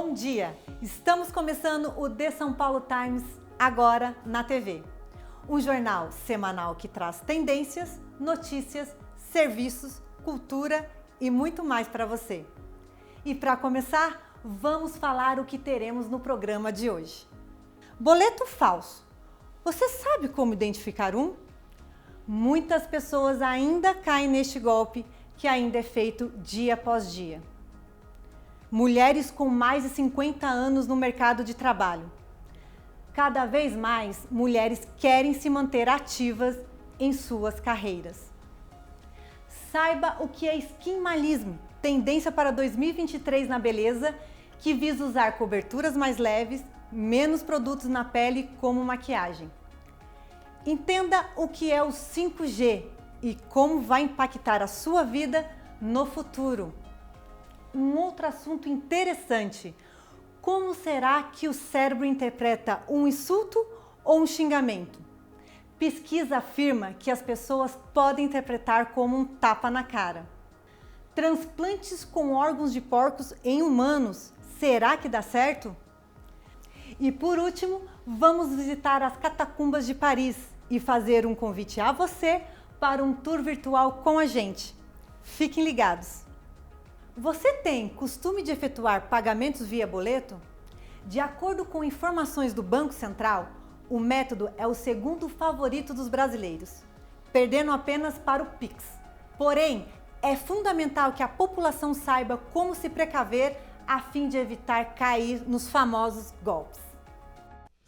Bom dia! Estamos começando o The São Paulo Times agora na TV. Um jornal semanal que traz tendências, notícias, serviços, cultura e muito mais para você. E para começar, vamos falar o que teremos no programa de hoje. Boleto falso. Você sabe como identificar um? Muitas pessoas ainda caem neste golpe que ainda é feito dia após dia. Mulheres com mais de 50 anos no mercado de trabalho. Cada vez mais, mulheres querem se manter ativas em suas carreiras. Saiba o que é skinmalism, tendência para 2023 na beleza, que visa usar coberturas mais leves, menos produtos na pele como maquiagem. Entenda o que é o 5G e como vai impactar a sua vida no futuro. Um outro assunto interessante: como será que o cérebro interpreta um insulto ou um xingamento? Pesquisa afirma que as pessoas podem interpretar como um tapa na cara. Transplantes com órgãos de porcos em humanos, será que dá certo? E por último, vamos visitar as catacumbas de Paris e fazer um convite a você para um tour virtual com a gente. Fiquem ligados! Você tem costume de efetuar pagamentos via boleto? De acordo com informações do Banco Central, o método é o segundo favorito dos brasileiros, perdendo apenas para o Pix. Porém, é fundamental que a população saiba como se precaver a fim de evitar cair nos famosos golpes.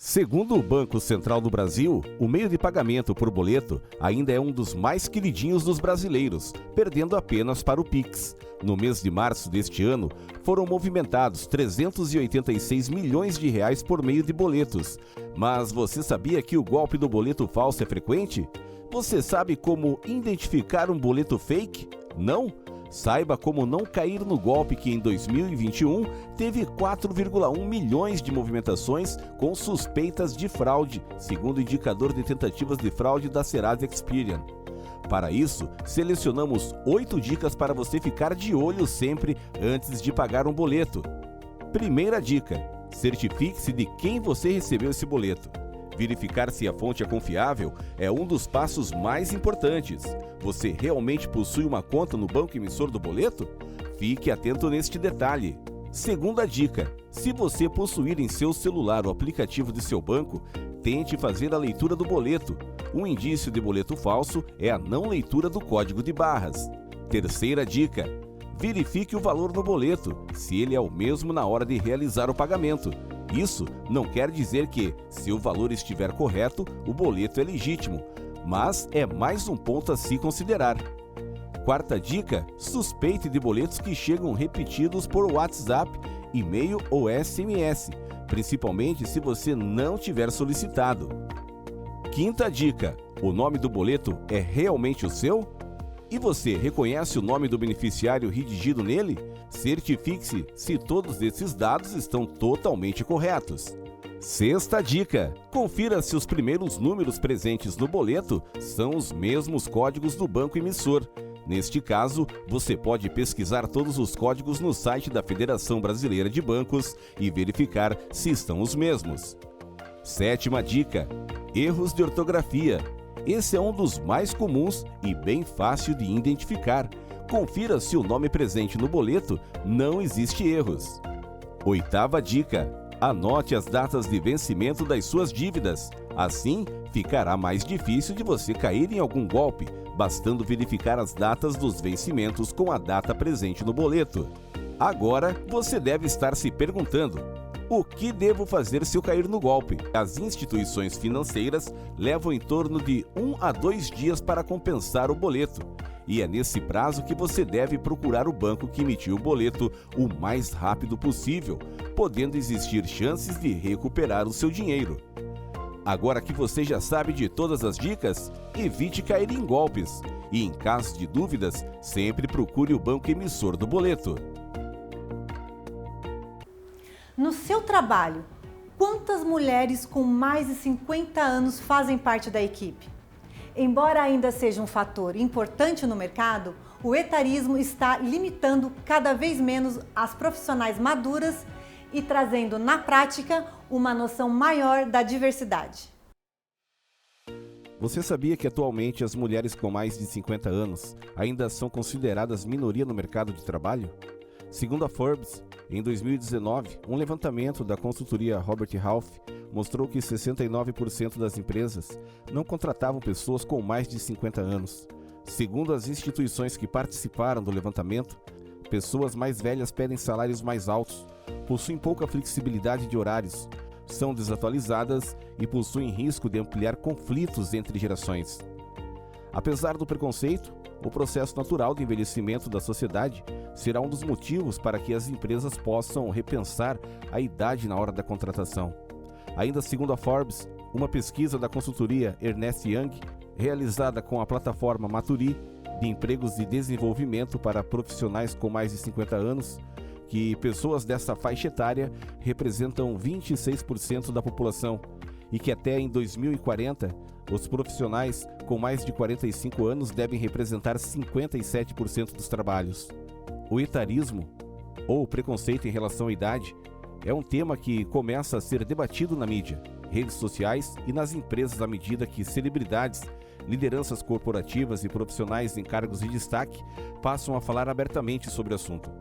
Segundo o Banco Central do Brasil, o meio de pagamento por boleto ainda é um dos mais queridinhos dos brasileiros, perdendo apenas para o Pix. No mês de março deste ano, foram movimentados 386 milhões de reais por meio de boletos. Mas você sabia que o golpe do boleto falso é frequente? Você sabe como identificar um boleto fake? Não? Saiba como não cair no golpe que em 2021 teve 4,1 milhões de movimentações com suspeitas de fraude, segundo o indicador de tentativas de fraude da Serasa Experian. Para isso, selecionamos 8 dicas para você ficar de olho sempre antes de pagar um boleto. Primeira dica: certifique-se de quem você recebeu esse boleto. Verificar se a fonte é confiável é um dos passos mais importantes. Você realmente possui uma conta no banco emissor do boleto? Fique atento neste detalhe. Segunda dica: se você possuir em seu celular o aplicativo de seu banco, tente fazer a leitura do boleto. Um indício de boleto falso é a não leitura do código de barras. Terceira dica: verifique o valor no boleto, se ele é o mesmo na hora de realizar o pagamento. Isso não quer dizer que, se o valor estiver correto, o boleto é legítimo, mas é mais um ponto a se considerar. Quarta dica: suspeite de boletos que chegam repetidos por WhatsApp, e-mail ou SMS, principalmente se você não tiver solicitado. Quinta dica: o nome do boleto é realmente o seu? E você reconhece o nome do beneficiário redigido nele? Certifique-se se todos esses dados estão totalmente corretos. Sexta dica: confira se os primeiros números presentes no boleto são os mesmos códigos do banco emissor. Neste caso, você pode pesquisar todos os códigos no site da Federação Brasileira de Bancos e verificar se estão os mesmos. Sétima dica: erros de ortografia. Esse é um dos mais comuns e bem fácil de identificar. Confira se o nome presente no boleto não existe erros. Oitava dica: anote as datas de vencimento das suas dívidas. Assim, ficará mais difícil de você cair em algum golpe, bastando verificar as datas dos vencimentos com a data presente no boleto. Agora, você deve estar se perguntando: o que devo fazer se eu cair no golpe? As instituições financeiras levam em torno de 1 a 2 dias para compensar o boleto. E é nesse prazo que você deve procurar o banco que emitiu o boleto o mais rápido possível, podendo existir chances de recuperar o seu dinheiro. Agora que você já sabe de todas as dicas, evite cair em golpes. E em caso de dúvidas, sempre procure o banco emissor do boleto. No seu trabalho, quantas mulheres com mais de 50 anos fazem parte da equipe? Embora ainda seja um fator importante no mercado, o etarismo está limitando cada vez menos as profissionais maduras e trazendo na prática uma noção maior da diversidade. Você sabia que atualmente as mulheres com mais de 50 anos ainda são consideradas minoria no mercado de trabalho? Segundo a Forbes, em 2019, um levantamento da consultoria Robert Half mostrou que 69% das empresas não contratavam pessoas com mais de 50 anos. Segundo as instituições que participaram do levantamento, pessoas mais velhas pedem salários mais altos, possuem pouca flexibilidade de horários, são desatualizadas e possuem risco de ampliar conflitos entre gerações. Apesar do preconceito, o processo natural de envelhecimento da sociedade será um dos motivos para que as empresas possam repensar a idade na hora da contratação. Ainda segundo a Forbes, uma pesquisa da consultoria Ernst Young, realizada com a plataforma Maturi, de empregos e desenvolvimento para profissionais com mais de 50 anos, que pessoas dessa faixa etária representam 26% da população e que até em 2040, os profissionais com mais de 45 anos devem representar 57% dos trabalhos. O etarismo, ou preconceito em relação à idade, é um tema que começa a ser debatido na mídia, redes sociais e nas empresas à medida que celebridades, lideranças corporativas e profissionais em cargos de destaque passam a falar abertamente sobre o assunto.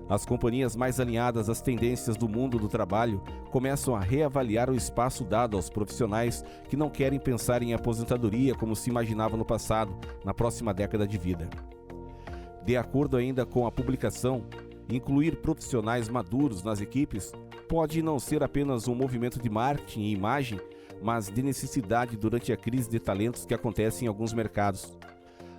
As companhias mais alinhadas às tendências do mundo do trabalho começam a reavaliar o espaço dado aos profissionais que não querem pensar em aposentadoria como se imaginava no passado, na próxima década de vida. De acordo ainda com a publicação, incluir profissionais maduros nas equipes pode não ser apenas um movimento de marketing e imagem, mas de necessidade durante a crise de talentos que acontece em alguns mercados.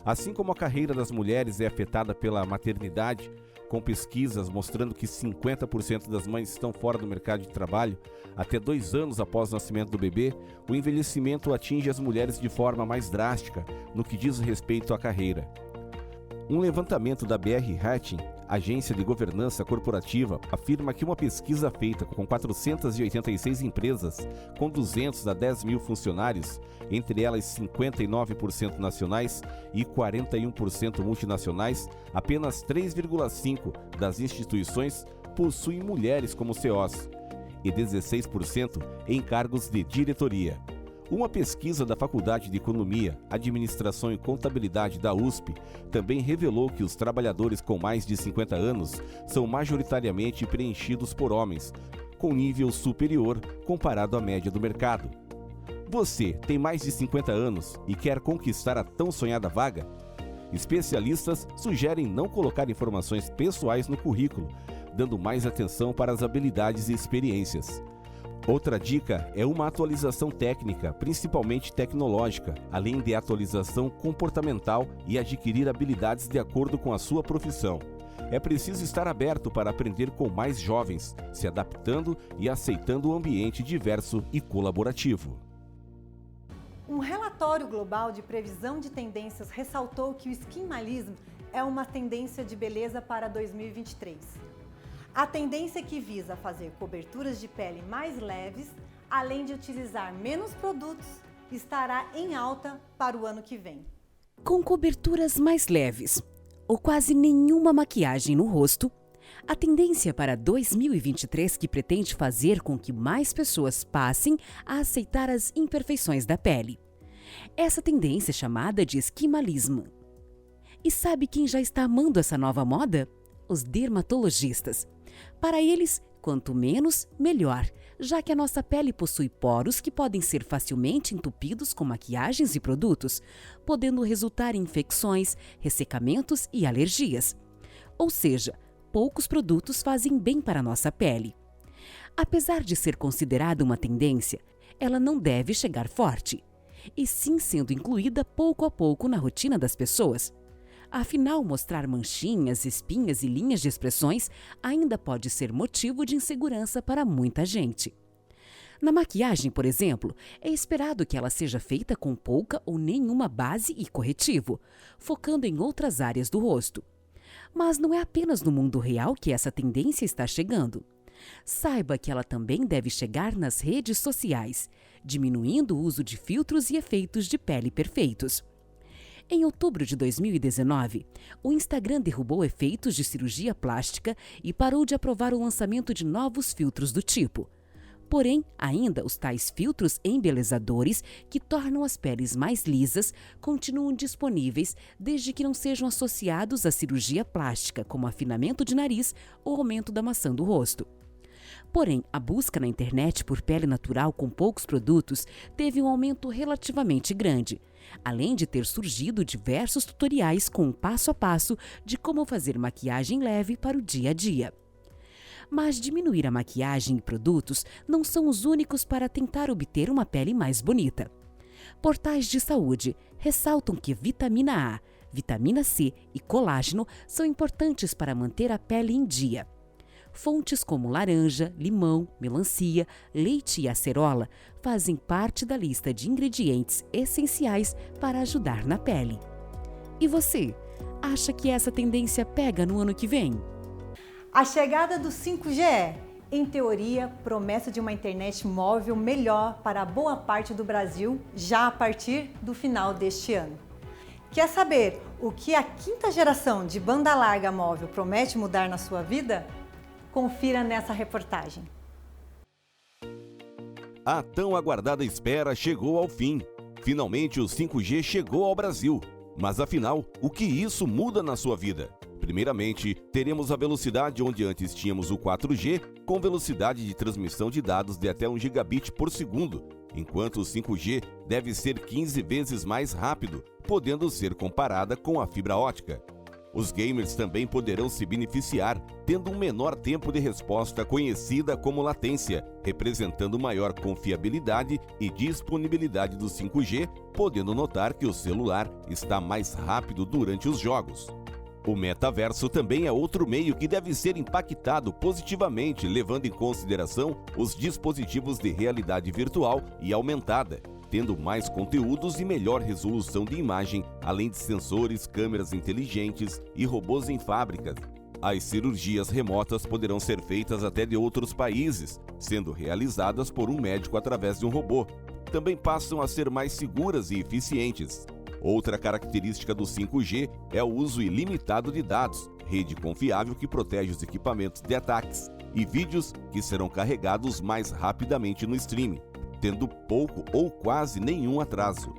Assim como a carreira das mulheres é afetada pela maternidade, com pesquisas mostrando que 50% das mães estão fora do mercado de trabalho até 2 anos após o nascimento do bebê, o envelhecimento atinge as mulheres de forma mais drástica no que diz respeito à carreira. Um levantamento da BR Hatching, agência de governança corporativa, afirma que uma pesquisa feita com 486 empresas com 200 a 10 mil funcionários, entre elas 59% nacionais e 41% multinacionais, apenas 3,5% das instituições possuem mulheres como CEOs e 16% em cargos de diretoria. Uma pesquisa da Faculdade de Economia, Administração e Contabilidade da USP também revelou que os trabalhadores com mais de 50 anos são majoritariamente preenchidos por homens, com nível superior comparado à média do mercado. Você tem mais de 50 anos e quer conquistar a tão sonhada vaga? Especialistas sugerem não colocar informações pessoais no currículo, dando mais atenção para as habilidades e experiências. Outra dica é uma atualização técnica, principalmente tecnológica, além de atualização comportamental e adquirir habilidades de acordo com a sua profissão. É preciso estar aberto para aprender com mais jovens, se adaptando e aceitando o ambiente diverso e colaborativo. Um relatório global de previsão de tendências ressaltou que o skinmalism é uma tendência de beleza para 2023. A tendência que visa fazer coberturas de pele mais leves, além de utilizar menos produtos, estará em alta para o ano que vem. Com coberturas mais leves ou quase nenhuma maquiagem no rosto, a tendência para 2023 que pretende fazer com que mais pessoas passem a aceitar as imperfeições da pele. Essa tendência é chamada de skinmalism. E sabe quem já está amando essa nova moda? Os dermatologistas. Para eles, quanto menos, melhor, já que a nossa pele possui poros que podem ser facilmente entupidos com maquiagens e produtos, podendo resultar em infecções, ressecamentos e alergias. Ou seja, poucos produtos fazem bem para a nossa pele. Apesar de ser considerada uma tendência, ela não deve chegar forte, e sim sendo incluída pouco a pouco na rotina das pessoas. Afinal, mostrar manchinhas, espinhas e linhas de expressões ainda pode ser motivo de insegurança para muita gente. Na maquiagem, por exemplo, é esperado que ela seja feita com pouca ou nenhuma base e corretivo, focando em outras áreas do rosto. Mas não é apenas no mundo real que essa tendência está chegando. Saiba que ela também deve chegar nas redes sociais, diminuindo o uso de filtros e efeitos de pele perfeitos. Em outubro de 2019, o Instagram derrubou efeitos de cirurgia plástica e parou de aprovar o lançamento de novos filtros do tipo. Porém, ainda os tais filtros embelezadores que tornam as peles mais lisas continuam disponíveis desde que não sejam associados à cirurgia plástica, como afinamento de nariz ou aumento da maçã do rosto. Porém, a busca na internet por pele natural com poucos produtos teve um aumento relativamente grande, além de ter surgido diversos tutoriais com um passo a passo de como fazer maquiagem leve para o dia a dia. Mas diminuir a maquiagem e produtos não são os únicos para tentar obter uma pele mais bonita. Portais de saúde ressaltam que vitamina A, vitamina C e colágeno são importantes para manter a pele em dia. Fontes como laranja, limão, melancia, leite e acerola fazem parte da lista de ingredientes essenciais para ajudar na pele. E você, acha que essa tendência pega no ano que vem? A chegada do 5G em teoria, promessa de uma internet móvel melhor para boa parte do Brasil já a partir do final deste ano. Quer saber o que a quinta geração de banda larga móvel promete mudar na sua vida? Confira nessa reportagem. A tão aguardada espera chegou ao fim. Finalmente o 5G chegou ao Brasil. Mas afinal, o que isso muda na sua vida? Primeiramente, teremos a velocidade onde antes tínhamos o 4G, com velocidade de transmissão de dados de até 1 gigabit por segundo, enquanto o 5G deve ser 15 vezes mais rápido, podendo ser comparada com a fibra ótica. Os gamers também poderão se beneficiar, tendo um menor tempo de resposta conhecida como latência, representando maior confiabilidade e disponibilidade do 5G, podendo notar que o celular está mais rápido durante os jogos. O metaverso também é outro meio que deve ser impactado positivamente, levando em consideração os dispositivos de realidade virtual e aumentada, tendo mais conteúdos e melhor resolução de imagem, além de sensores, câmeras inteligentes e robôs em fábricas. As cirurgias remotas poderão ser feitas até de outros países, sendo realizadas por um médico através de um robô. Também passam a ser mais seguras e eficientes. Outra característica do 5G é o uso ilimitado de dados, rede confiável que protege os equipamentos de ataques e vídeos que serão carregados mais rapidamente no streaming, tendo pouco ou quase nenhum atraso.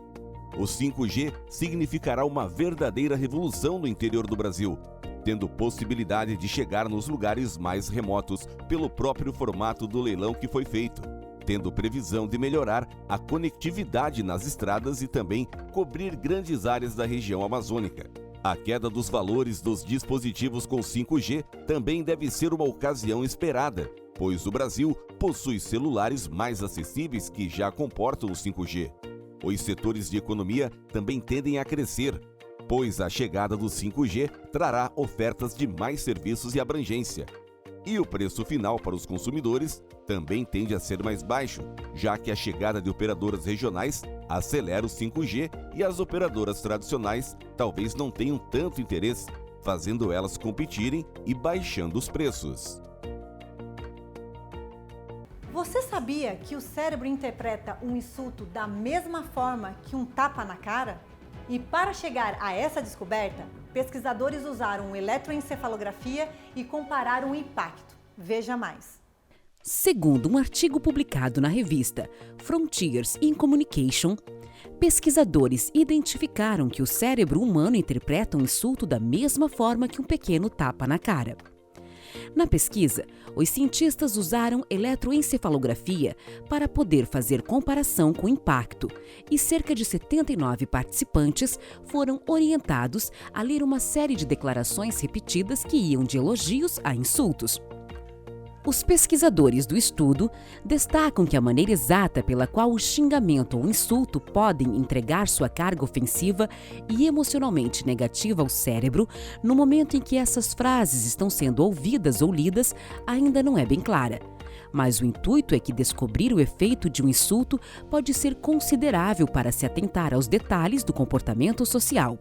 O 5G significará uma verdadeira revolução no interior do Brasil, tendo possibilidade de chegar nos lugares mais remotos pelo próprio formato do leilão que foi feito, tendo previsão de melhorar a conectividade nas estradas e também cobrir grandes áreas da região amazônica. A queda dos valores dos dispositivos com 5G também deve ser uma ocasião esperada, pois o Brasil possui celulares mais acessíveis que já comportam o 5G. Os setores de economia também tendem a crescer, pois a chegada do 5G trará ofertas de mais serviços e abrangência. E o preço final para os consumidores também tende a ser mais baixo, já que a chegada de operadoras regionais acelera o 5G e as operadoras tradicionais talvez não tenham tanto interesse, fazendo elas competirem e baixando os preços. Você sabia que o cérebro interpreta um insulto da mesma forma que um tapa na cara? E para chegar a essa descoberta, pesquisadores usaram eletroencefalografia e compararam o impacto. Veja mais. Segundo um artigo publicado na revista Frontiers in Communication, pesquisadores identificaram que o cérebro humano interpreta um insulto da mesma forma que um pequeno tapa na cara. Na pesquisa, os cientistas usaram eletroencefalografia para poder fazer comparação com o impacto, e cerca de 79 participantes foram orientados a ler uma série de declarações repetidas que iam de elogios a insultos. Os pesquisadores do estudo destacam que a maneira exata pela qual o xingamento ou insulto podem entregar sua carga ofensiva e emocionalmente negativa ao cérebro no momento em que essas frases estão sendo ouvidas ou lidas ainda não é bem clara. Mas o intuito é que descobrir o efeito de um insulto pode ser considerável para se atentar aos detalhes do comportamento social.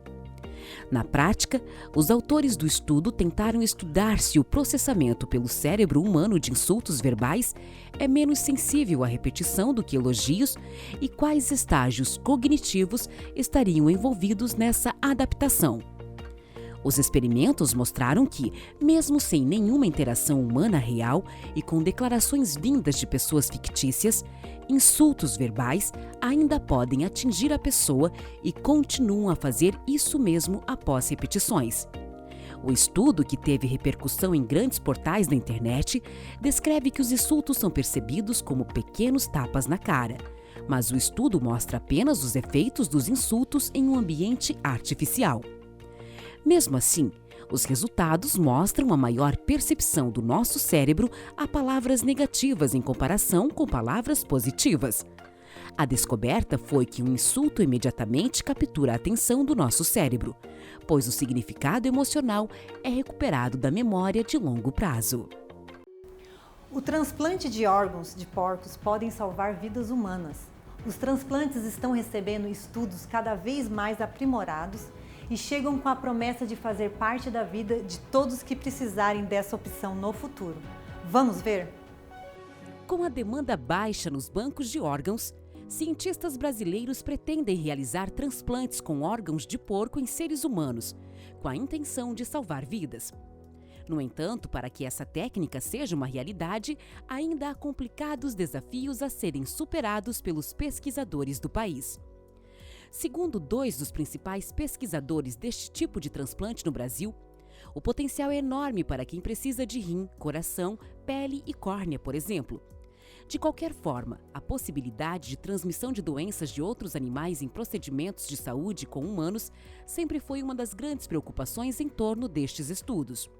Na prática, os autores do estudo tentaram estudar se o processamento pelo cérebro humano de insultos verbais é menos sensível à repetição do que elogios e quais estágios cognitivos estariam envolvidos nessa adaptação. Os experimentos mostraram que, mesmo sem nenhuma interação humana real e com declarações vindas de pessoas fictícias, insultos verbais ainda podem atingir a pessoa e continuam a fazer isso mesmo após repetições. O estudo, que teve repercussão em grandes portais da internet, descreve que os insultos são percebidos como pequenos tapas na cara, mas o estudo mostra apenas os efeitos dos insultos em um ambiente artificial. Mesmo assim, os resultados mostram uma maior percepção do nosso cérebro a palavras negativas em comparação com palavras positivas. A descoberta foi que um insulto imediatamente captura a atenção do nosso cérebro, pois o significado emocional é recuperado da memória de longo prazo. O transplante de órgãos de porcos podem salvar vidas humanas. Os transplantes estão recebendo estudos cada vez mais aprimorados e chegam com a promessa de fazer parte da vida de todos que precisarem dessa opção no futuro. Vamos ver? Com a demanda baixa nos bancos de órgãos, cientistas brasileiros pretendem realizar transplantes com órgãos de porco em seres humanos, com a intenção de salvar vidas. No entanto, para que essa técnica seja uma realidade, ainda há complicados desafios a serem superados pelos pesquisadores do país. Segundo dois dos principais pesquisadores deste tipo de transplante no Brasil, o potencial é enorme para quem precisa de rim, coração, pele e córnea, por exemplo. De qualquer forma, a possibilidade de transmissão de doenças de outros animais em procedimentos de saúde com humanos sempre foi uma das grandes preocupações em torno destes estudos.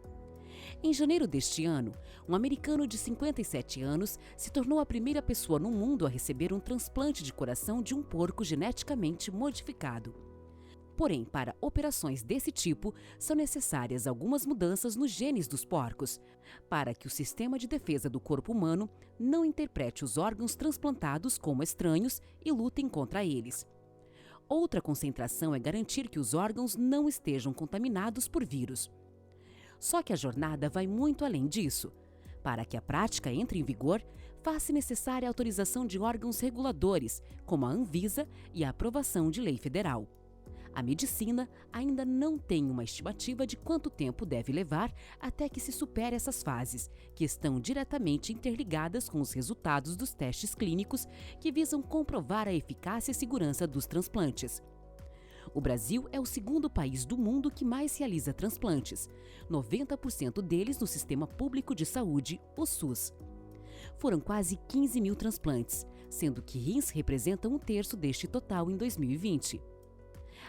Em janeiro deste ano, um americano de 57 anos se tornou a primeira pessoa no mundo a receber um transplante de coração de um porco geneticamente modificado. Porém, para operações desse tipo, são necessárias algumas mudanças nos genes dos porcos, para que o sistema de defesa do corpo humano não interprete os órgãos transplantados como estranhos e lutem contra eles. Outra concentração é garantir que os órgãos não estejam contaminados por vírus. Só que a jornada vai muito além disso. Para que a prática entre em vigor, faz-se necessária a autorização de órgãos reguladores, como a Anvisa, e a aprovação de lei federal. A medicina ainda não tem uma estimativa de quanto tempo deve levar até que se supere essas fases, que estão diretamente interligadas com os resultados dos testes clínicos que visam comprovar a eficácia e segurança dos transplantes. O Brasil é o segundo país do mundo que mais realiza transplantes, 90% deles no Sistema Público de Saúde, o SUS. Foram quase 15 mil transplantes, sendo que rins representam 1/3 deste total em 2020.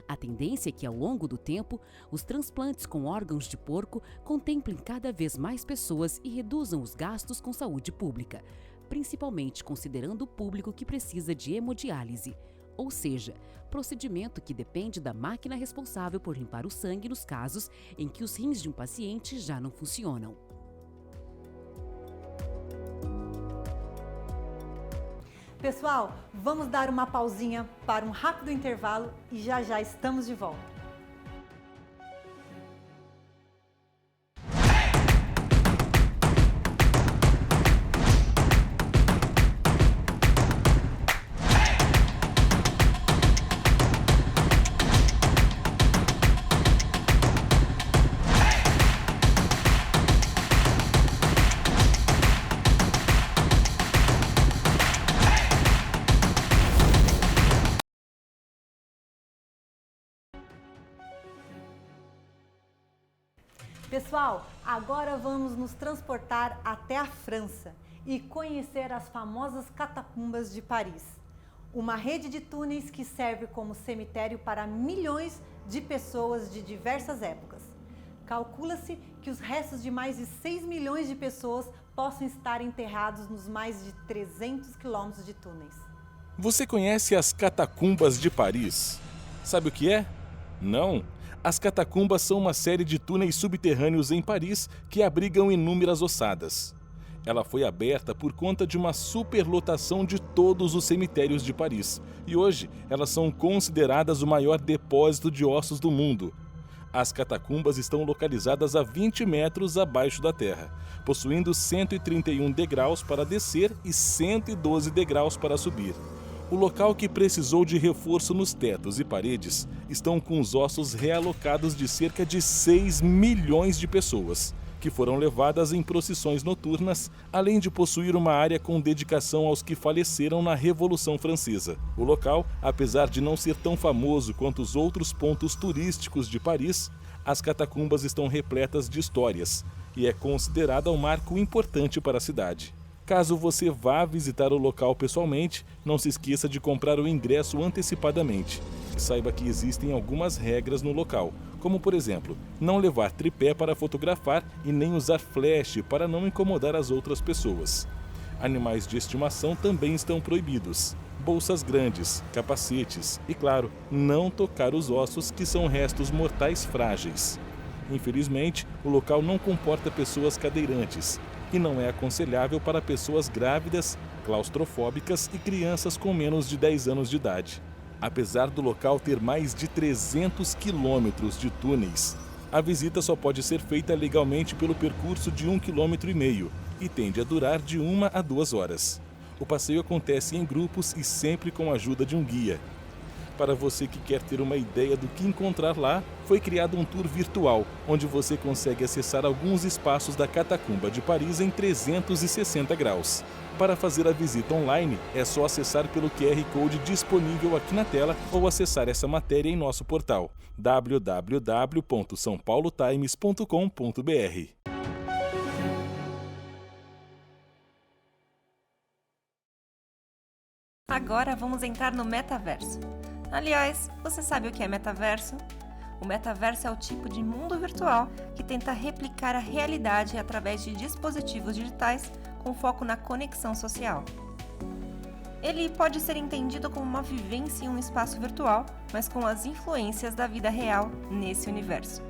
A tendência é que, ao longo do tempo, os transplantes com órgãos de porco contemplem cada vez mais pessoas e reduzam os gastos com saúde pública, principalmente considerando o público que precisa de hemodiálise, ou seja, procedimento que depende da máquina responsável por limpar o sangue nos casos em que os rins de um paciente já não funcionam. Pessoal, vamos dar uma pausinha para um rápido intervalo e já estamos de volta. Pessoal, agora vamos nos transportar até a França e conhecer as famosas catacumbas de Paris. Uma rede de túneis que serve como cemitério para milhões de pessoas de diversas épocas. Calcula-se que os restos de mais de 6 milhões de pessoas possam estar enterrados nos mais de 300 quilômetros de túneis. Você conhece as catacumbas de Paris? Sabe o que é? Não? As catacumbas são uma série de túneis subterrâneos em Paris que abrigam inúmeras ossadas. Ela foi aberta por conta de uma superlotação de todos os cemitérios de Paris, e hoje elas são consideradas o maior depósito de ossos do mundo. As catacumbas estão localizadas a 20 metros abaixo da terra, possuindo 131 degraus para descer e 112 degraus para subir. O local, que precisou de reforço nos tetos e paredes, estão com os ossos realocados de cerca de 6 milhões de pessoas, que foram levadas em procissões noturnas, além de possuir uma área com dedicação aos que faleceram na Revolução Francesa. O local, apesar de não ser tão famoso quanto os outros pontos turísticos de Paris, as catacumbas estão repletas de histórias e é considerada um marco importante para a cidade. Caso você vá visitar o local pessoalmente, não se esqueça de comprar o ingresso antecipadamente. Saiba que existem algumas regras no local, como por exemplo, não levar tripé para fotografar e nem usar flash para não incomodar as outras pessoas. Animais de estimação também estão proibidos. Bolsas grandes, capacetes e, claro, não tocar os ossos, que são restos mortais frágeis. Infelizmente, o local não comporta pessoas cadeirantes e não é aconselhável para pessoas grávidas, claustrofóbicas e crianças com menos de 10 anos de idade. Apesar do local ter mais de 300 quilômetros de túneis, a visita só pode ser feita legalmente pelo percurso de 1,5 km e tende a durar de 1 a 2 horas. O passeio acontece em grupos e sempre com a ajuda de um guia. Para você que quer ter uma ideia do que encontrar lá, foi criado um tour virtual, onde você consegue acessar alguns espaços da Catacumba de Paris em 360 graus. Para fazer a visita online, é só acessar pelo QR Code disponível aqui na tela ou acessar essa matéria em nosso portal www.saopaulotimes.com.br. Agora vamos entrar no metaverso. Aliás, você sabe o que é metaverso? O metaverso é o tipo de mundo virtual que tenta replicar a realidade através de dispositivos digitais com foco na conexão social. Ele pode ser entendido como uma vivência em um espaço virtual, mas com as influências da vida real nesse universo.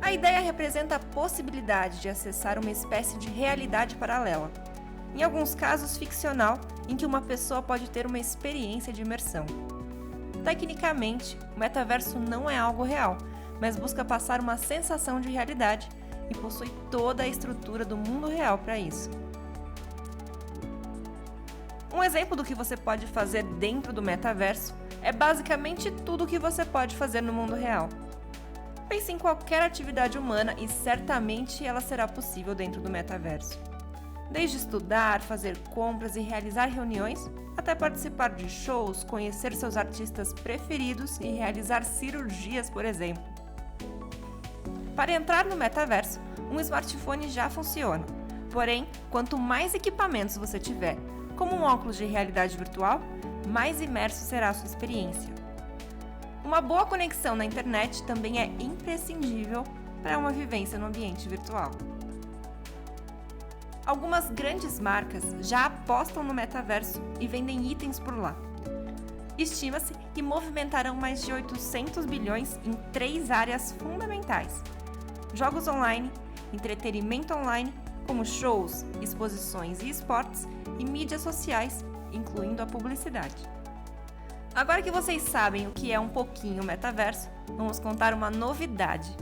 A ideia representa a possibilidade de acessar uma espécie de realidade paralela, em alguns casos ficcional, em que uma pessoa pode ter uma experiência de imersão. Tecnicamente, o metaverso não é algo real, mas busca passar uma sensação de realidade e possui toda a estrutura do mundo real para isso. Um exemplo do que você pode fazer dentro do metaverso é basicamente tudo o que você pode fazer no mundo real. Pense em qualquer atividade humana e certamente ela será possível dentro do metaverso. Desde estudar, fazer compras e realizar reuniões, até participar de shows, conhecer seus artistas preferidos e realizar cirurgias, por exemplo. Para entrar no metaverso, um smartphone já funciona. Porém, quanto mais equipamentos você tiver, como um óculos de realidade virtual, mais imerso será a sua experiência. Uma boa conexão na internet também é imprescindível para uma vivência no ambiente virtual. Algumas grandes marcas já apostam no metaverso e vendem itens por lá. Estima-se que movimentarão mais de 800 bilhões em 3 áreas fundamentais: jogos online, entretenimento online, como shows, exposições e esportes, e mídias sociais, incluindo a publicidade. Agora que vocês sabem o que é um pouquinho o metaverso, vamos contar uma novidade.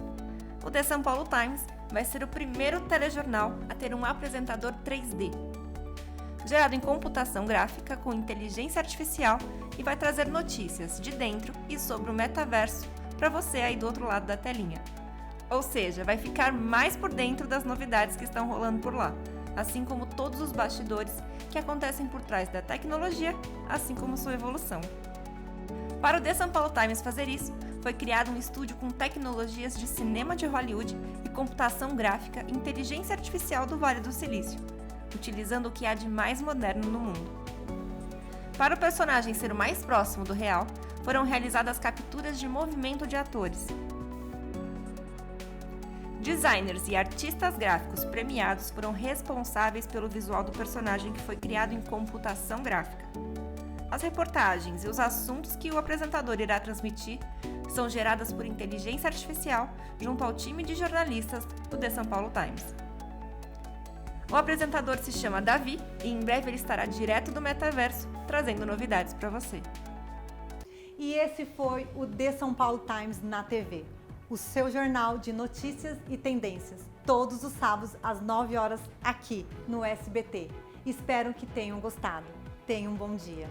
O The São Paulo Times vai ser o primeiro telejornal a ter um apresentador 3D, gerado em computação gráfica com inteligência artificial, e vai trazer notícias de dentro e sobre o metaverso para você aí do outro lado da telinha. Ou seja, vai ficar mais por dentro das novidades que estão rolando por lá, assim como todos os bastidores que acontecem por trás da tecnologia, assim como sua evolução. Para o The São Paulo Times fazer isso, foi criado um estúdio com tecnologias de cinema de Hollywood e computação gráfica e inteligência artificial do Vale do Silício, utilizando o que há de mais moderno no mundo. Para o personagem ser o mais próximo do real, foram realizadas capturas de movimento de atores. Designers e artistas gráficos premiados foram responsáveis pelo visual do personagem, que foi criado em computação gráfica. As reportagens e os assuntos que o apresentador irá transmitir são geradas por inteligência artificial junto ao time de jornalistas do The São Paulo Times. O apresentador se chama Davi e em breve ele estará direto do metaverso trazendo novidades para você. E esse foi o The São Paulo Times na TV, o seu jornal de notícias e tendências, todos os sábados às 9 horas aqui no SBT. Espero que tenham gostado. Tenham um bom dia.